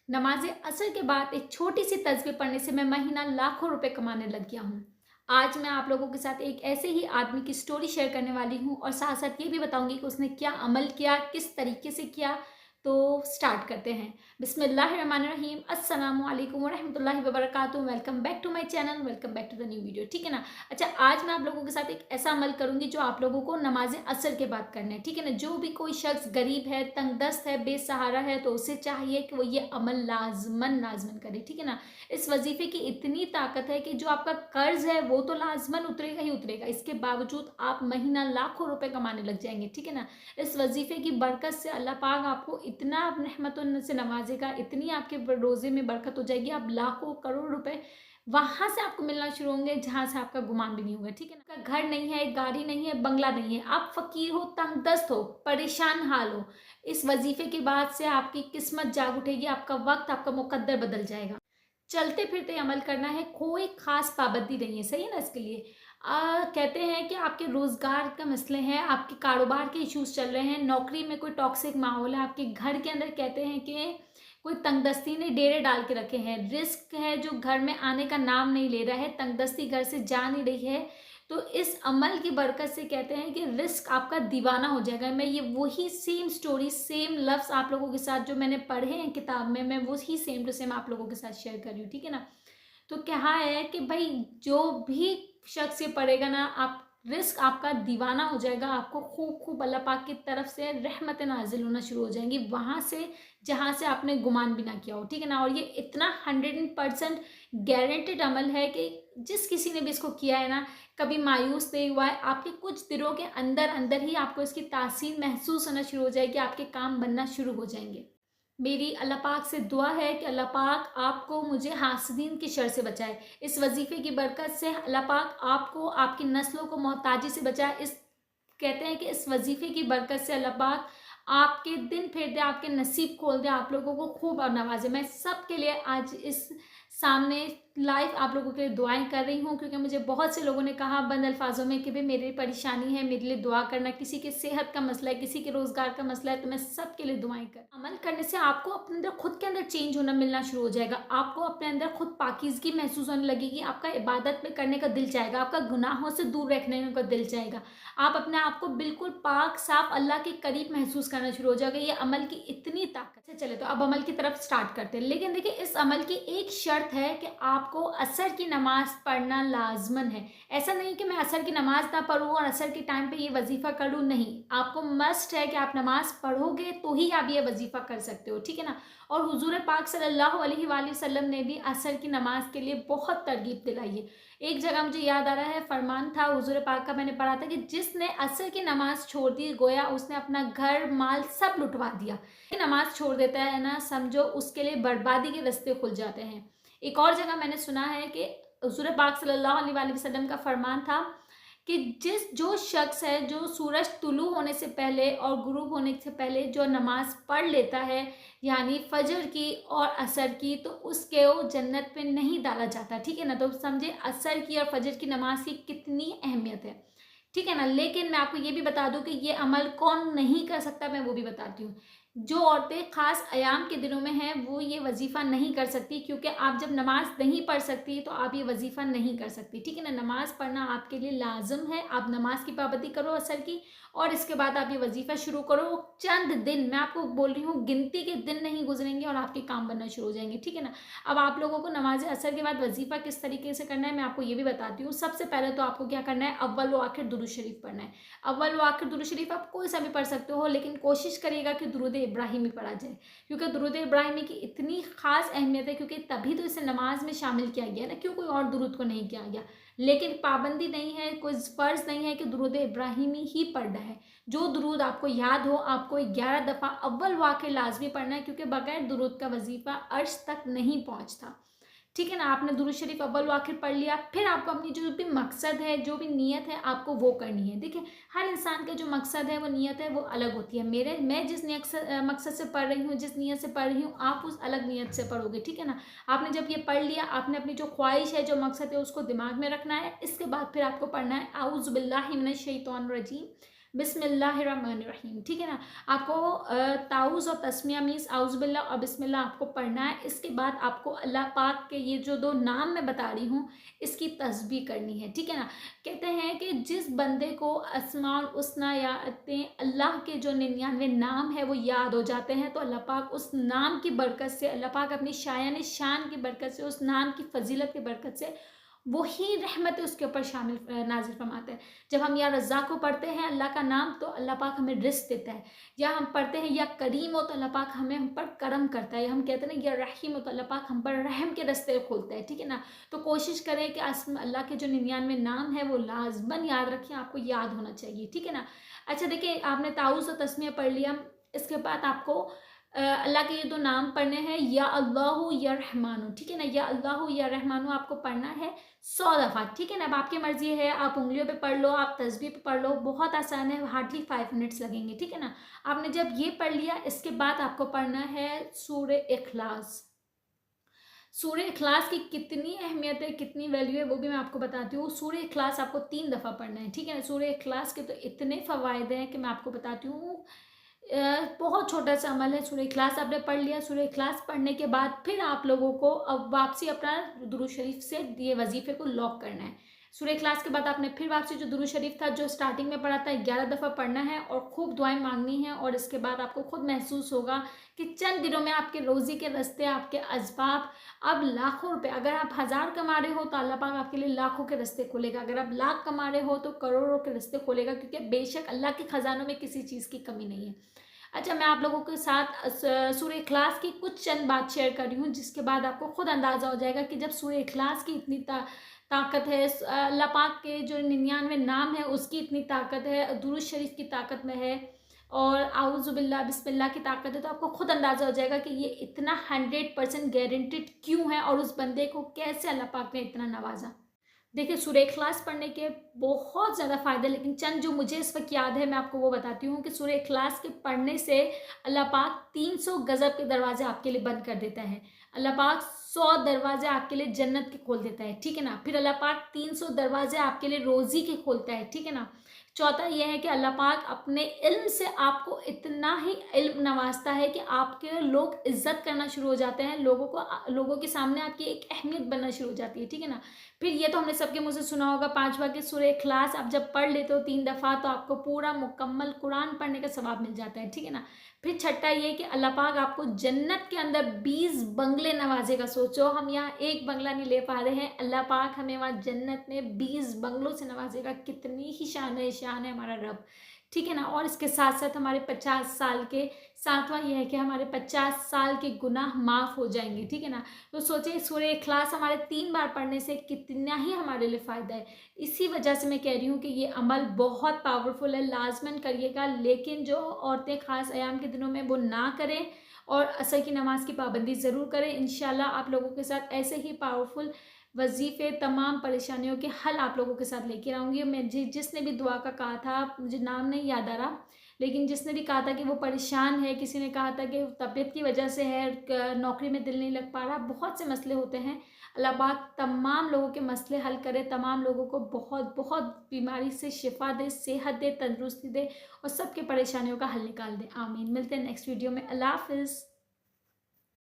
नमाज असर के बाद एक छोटी सी तस्बीह पढ़ने से मैं महीना लाखों रुपए कमाने लग गया हूँ। आज मैं आप लोगों के साथ एक ऐसे ही आदमी की स्टोरी शेयर करने वाली हूँ और साथ साथ ये भी बताऊंगी कि उसने क्या अमल किया, किस तरीके से किया। तो स्टार्ट करते हैं। बिस्मिल्लाहिर्रहमानिर्रहीम, अस्सलामु अलैकुम वरहमतुल्लाहि वबरकातुहू। Welcome back to my channel, welcome back to the new video. ठीक है ना। अच्छा, आज मैं आप लोगों के साथ एक ऐसा अमल करूंगी जो आप लोगों को नमाज असर के बाद करना है। ठीक है ना। जो भी कोई शख्स गरीब है, तंगदस्त है, बेसहारा है, तो उसे चाहिए कि वो ये अमल लाजमन लाजमन करे। ठीक है ना। इस वजीफे की इतनी ताकत है कि जो आपका कर्ज है वो तो लाजमन उतरेगा ही उतरेगा, इसके बावजूद आप महीना लाखों रुपए कमाने लग जाएंगे। ठीक है ना। इस वजीफे की बरकत से अल्लाह पाक आपको इतना रहमतों से नवाजेगा, इतनी आपके रोजे में बरकत हो जाएगी, आप लाखों करोड़ रुपए वहां से आपको मिलना शुरू होंगे जहां से आपका गुमान भी नहीं होगा। ठीक है ना। आपका घर नहीं है, गाड़ी नहीं है, बंगला नहीं है, आप फकीर हो, तंगदस्त हो, परेशान हाल हो, इस वजीफे के बाद से आपकी किस्मत जाग उठेगी, आपका वक्त, आपका मुकद्दर बदल जाएगा। चलते फिरते अमल करना है, कोई खास पाबंदी नहीं है। सही है ना। इसके लिए कहते हैं कि आपके रोजगार का मसले हैं, आपके कारोबार के इश्यूज चल रहे हैं, नौकरी में कोई टॉक्सिक माहौल है, आपके घर के अंदर कहते हैं कि कोई तंगदस्ती ने डेरे डाल के रखे हैं, रिस्क है जो घर में आने का नाम नहीं ले रहा है, तंगदस्ती घर से जा नहीं रही है, तो इस अमल की बरकत से कहते हैं कि रिस्क आपका दीवाना हो जाएगा। मैं ये वही सेम स्टोरी, सेम लफ्ज़ आप लोगों के साथ जो मैंने पढ़े हैं किताब में, मैं वही सेम टू सेम आप लोगों के साथ शेयर कर रही हूँ। ठीक है ना। तो क्या है कि भाई जो भी शख्स ये पढ़ेगा ना, आप रिस्क आपका दीवाना हो जाएगा, आपको खूब खूब अल्लाह पाक की तरफ से रहमत नाजिल होना शुरू हो जाएंगी वहां से जहां से आपने गुमान भी ना किया हो। ठीक है ना। और ये इतना 100% गारंटेड अमल है कि जिस किसी ने भी इसको किया है ना, कभी मायूस नहीं हुआ है, आपके कुछ दिनों के अंदर अंदर ही आपको इसकी तासीर महसूस होना शुरू हो जाएगी, आपके काम बनना शुरू हो जाएंगे। मेरी अल्लाह पाक से दुआ है कि अल्लाह पाक आपको, मुझे हासदीन की शर से बचाए। इस वजीफे की बरकत से अल्लाह पाक आपको, आपकी नस्लों को मोहताजी से बचाए। इस कहते हैं कि इस वजीफे की बरकत से अल्लाह पाक आपके दिन फेर दे, आपके नसीब खोल दे, आप लोगों को खूब और नवाजे। मैं सबके लिए आज इस सामने लाइव आप लोगों के लिए दुआएं कर रही हूँ, क्योंकि मुझे बहुत से लोगों ने कहा बंद अल्फाजों में कि भाई मेरी परेशानी है, मेरे लिए दुआ करना, किसी के सेहत का मसला है, किसी के रोजगार का मसला है, तो मैं सबके लिए दुआएं कर। अमल करने से आपको अपने अंदर खुद के अंदर चेंज होना मिलना शुरू हो जाएगा, आपको अपने अंदर खुद पाकीज़गी महसूस होने लगेगी, आपका इबादत में करने का दिल चाहेगा, आपका गुनाहों से दूर रखने का दिल चाहेगा, आप अपने आप को बिल्कुल पाक साफ अल्लाह के करीब महसूस करना शुरू हो जाएगा। ये अमल की इतनी ताकत से। चले तो अब अमल की तरफ स्टार्ट करते हैं। लेकिन देखिए, इस अमल की एक शर्त है कि आपको असर की नमाज पढ़ना लाजमन है। ऐसा नहीं कि मैं असर की नमाज ना पढ़ूँ और असर के टाइम पे ये वजीफा करूँ, नहीं, आपको मस्ट है कि आप नमाज पढ़ोगे तो ही आप ये वजीफा कर सकते हो। ठीक है ना। और हुजूर पाक सल्लल्लाहु अलैहि वसल्लम ने भी असर की नमाज के लिए बहुत तरगीब दिलाई है। एक जगह मुझे याद आ रहा है, फरमान था हुजूर पाक का, मैंने पढ़ा था कि जिसने असर की नमाज छोड़ दी, गोया उसने अपना घर माल सब लुटवा दिया। नमाज छोड़ देता है ना, समझो उसके लिए बर्बादी के रास्ते खुल जाते हैं। एक और जगह मैंने सुना है कि हुजूर पाक सल्लल्लाहु अलैहि वसल्लम का फरमान था कि जो शख्स है जो सूरज तुलू होने से पहले और गुरूब होने से पहले जो नमाज पढ़ लेता है, यानी फजर की और असर की, तो उसके वो जन्नत पे नहीं डाला जाता। ठीक है ना। तो समझे असर की और फजर की नमाज की कितनी अहमियत है। ठीक है ना। लेकिन मैं आपको ये भी बता दूं कि ये अमल कौन नहीं कर सकता, मैं वो भी बताती हूँ। जो औरतें खास अयाम के दिनों में हैं वो ये वजीफ़ा नहीं कर सकती, क्योंकि आप जब नमाज नहीं पढ़ सकती तो आप ये वजीफ़ा नहीं कर सकती। ठीक है ना। नमाज पढ़ना आपके लिए लाजम है, आप नमाज की पाबंदी करो असर की, और इसके बाद आप ये वजीफ़ा शुरू करो। चंद दिन, मैं आपको बोल रही हूँ, गिनती के दिन नहीं गुजरेंगे और आपके काम बनना शुरू हो जाएंगे। ठीक है ना। अब आप लोगों को नमाज असर के बाद वजीफ़ा किस तरीके से करना है मैं आपको ये भी बताती हूँ। सबसे पहले तो आपको क्या करना है, अव्वल व आखिर दुरूद शरीफ पढ़ना है। अव्वल व आखिर दुरूद शरीफ आप कोई सा भी पढ़ सकते हो, लेकिन कोशिश करिएगा कि दुरूद इब्राहिमी पढ़ा जाए, क्योंकि दुरूद इब्राहिमी की इतनी खास अहमियत है, क्योंकि तभी तो इसे नमाज में शामिल किया गया ना, क्यों कोई और दुरूद को नहीं किया गया। लेकिन पाबंदी नहीं है, कोई फर्ज नहीं है कि दुरूद इब्राहिमी ही पढ़ना है। जो दुरूद आपको याद हो, आपको 11 दफ़ा अव्वल व आखिर लाजमी पढ़ना है, क्योंकि बगैर दुरूद का वजीफा अर्श तक नहीं पहुंचता। ठीक है ना। आपने दुरूद शरीफ अव्वल व आखिर पढ़ लिया, फिर आपको अपनी जो भी मकसद है, जो भी नीयत है, आपको वो करनी है। देखिए, हर इंसान का जो मकसद है, वो नीयत है, वो अलग होती है। मैं जिस मकसद से पढ़ रही हूँ, जिस नीयत से पढ़ रही हूँ, आप उस अलग नीयत से पढ़ोगे। ठीक है ना। आपने जब ये पढ़ लिया, आपने अपनी जो ख्वाहिश है, जो मकसद है, उसको दिमाग में रखना है। इसके बाद फिर आपको पढ़ना है आऊज़ु बिल्लाहि मिनश शैतानिर रजीम, बिस्मिल्लाहिर्रहमानिर्रहीम। ठीक है ना, आपको ताउज़ और तस्मिया मीन्स आउज़ुबिल्लाह और बिस्मिल्लाह आपको पढ़ना है। इसके बाद आपको अल्लाह पाक के ये जो 2 नाम मैं बता रही हूँ इसकी तस्बीह करनी है। ठीक है ना, कहते हैं कि जिस बंदे को अस्माउल हुस्ना या अल्लाह के जो 99 नाम है वो याद हो जाते हैं, तो अल्लाह पाक उस नाम की बरकत से, अल्लाह पाक अपनी शायान शान की बरकत से, उस नाम की फजीलत की बरकत से वही रहमत उसके ऊपर शामिल नाजिल फरमाते हैं। जब हम या रज़्ज़ाक़ को पढ़ते हैं अल्लाह का नाम, तो अल्लाह पाक हमें रिज़्क़ देता है। या हम पढ़ते हैं या करीम हो, तो अल्लाह पाक हम पर करम करता है। या हम कहते हैं ना या रहीम हो, तो अल्लाह पाक हम पर रहम के रास्ते खोलता है। ठीक है ना, तो कोशिश करें कि अल्लाह के जो 99 नाम है वो लाज़मन याद रखें, आपको याद होना चाहिए। ठीक है ना। अच्छा देखिए, आपने ताउज़ और तस्मीया पढ़ लिया, इसके बाद आपको अल्लाह के ये 2 नाम पढ़ने हैं, या अल्लाहु या रहमानु। ठीक है ना, या अल्लाहु या रहमानु आपको पढ़ना है 100 दफ़ा। ठीक है ना, अब आपकी मर्ज़ी है, आप उंगलियों पे पढ़ लो, आप तस्बीह पे पढ़ लो, बहुत आसान है, हार्डली 5 मिनट्स लगेंगे। ठीक है ना, आपने जब ये पढ़ लिया, इसके बाद आपको पढ़ना है सूरे इखलास। सूरे इखलास की कितनी अहमियत है, कितनी वैल्यू है, वो भी मैं आपको बताती हूँ। सूरे इखलास आपको 3 दफ़ा पढ़ना है। ठीक है ना, सूरे इखलास के तो इतने फ़वाइद हैं कि मैं आपको बताती हूँ। बहुत छोटा सा अमल है। सूरह इखलास आपने पढ़ लिया, सूरह इखलास पढ़ने के बाद फिर आप लोगों को अब वापसी अपना दुरूद शरीफ से ये वजीफे को लॉक करना है। सूरह इखलास के बाद आपने फिर वापसी जो दुरूद शरीफ था जो स्टार्टिंग में पढ़ा था 11 दफ़ा पढ़ना है और खूब दुआएं मांगनी है। और इसके बाद आपको खुद महसूस होगा कि चंद दिनों में आपके रोज़ी के रास्ते, आपके असबाब, अब लाखों रुपए, अगर आप 1000 कमा रहे हो तो अल्लाह पाक आपके लिए लाखों के रास्ते खोलेगा। अगर आप लाख कमा रहे हो तो करोड़ों के रास्ते खोलेगा, क्योंकि बेशक अल्लाह के खजानों में किसी चीज़ की कमी नहीं है। अच्छा, मैं आप लोगों के साथ सूरह इखलास की कुछ चंद बात शेयर कर रही हूँ, जिसके बाद आपको खुद अंदाज़ा हो जाएगा कि जब सूरह इखलास की इतनी ताकत है, अल्लाह पाक के जो 99 नाम है उसकी इतनी ताकत है, दुरूद शरीफ की ताकत में है, और आऊज़ु बिल्लाह बिस्मिल्लाह की ताकत है, तो आपको खुद अंदाज़ा हो जाएगा कि ये इतना 100% गारंटेड क्यों है और उस बंदे को कैसे अल्लाह पाक ने इतना नवाजा। देखिए, सूरह इखलास पढ़ने के बहुत ज़्यादा फ़ायदे, लेकिन चंद जो मुझे इस वक्त याद है मैं आपको वो बताती हूँ कि सूरह इखलास के पढ़ने से अल्लाह पाक 300 गज़ब के दरवाजे आपके लिए बंद कर देता है। अल्लाह पाक 100 दरवाजे आपके लिए जन्नत के खोल देता है। ठीक है ना, फिर अल्लाह पाक 300 दरवाजे आपके लिए रोज़ी के खोलता है। ठीक है ना, चौथा यह है कि अल्लाह पाक अपने इल्म से आपको इतना ही इल्म नवाजता है कि आपके लोग इज्जत करना शुरू हो जाते हैं, लोगों के सामने आपकी एक अहमियत बनना शुरू हो जाती है। ठीक है ना, फिर ये तो हमने सबके मुँह से सुना होगा, 5 बार के सूरह इखलास आप जब पढ़ लेते हो 3 दफ़ा, तो आपको पूरा मुकम्मल कुरान पढ़ने का सवाब मिल जाता है। ठीक है ना, फिर छठा ये कि अल्लाह पाक आपको जन्नत के अंदर 20 बंगले नवाजेगा। सोचो, हम यहाँ एक बंगला नहीं ले पा रहे हैं, अल्लाह पाक हमें वहाँ जन्नत में 20 बंगलों से नवाजेगा। कितनी ही शान है हमारा रब। ठीक है ना, और इसके साथ साथ हमारे 50 साल के, सातवां यह है कि हमारे 50 साल के गुनाह माफ़ हो जाएंगे। ठीक है ना, तो सोचिए सूरह इखलास हमारे 3 बार पढ़ने से कितना ही हमारे लिए फ़ायदा है। इसी वजह से मैं कह रही हूँ कि ये अमल बहुत पावरफुल है, लाजमन करिएगा। लेकिन जो औरतें ख़ास अयाम के दिनों में वो ना करें और असर की नमाज की पाबंदी ज़रूर करें। इंशाल्लाह आप लोगों के साथ ऐसे ही पावरफुल वजीफ़े, तमाम परेशानियों के हल आप लोगों के साथ लेकर आऊँगी। मैं जिसने भी दुआ का कहा था, मुझे नाम नहीं याद आ रहा, लेकिन जिसने भी कहा था कि वो परेशान है, किसी ने कहा था कि तबीयत की वजह से है, नौकरी में दिल नहीं लग पा रहा, बहुत से मसले होते हैं। अल्लाह पाक तमाम लोगों के मसले हल करे, तमाम लोगों को बहुत बहुत बीमारी से शिफा दे, सेहत दे, तंदुरुस्ती दे और सबके परेशानियों का हल निकाल दे। आमीन। मिलते हैं नेक्स्ट वीडियो में। अल्लाह हाफिज़।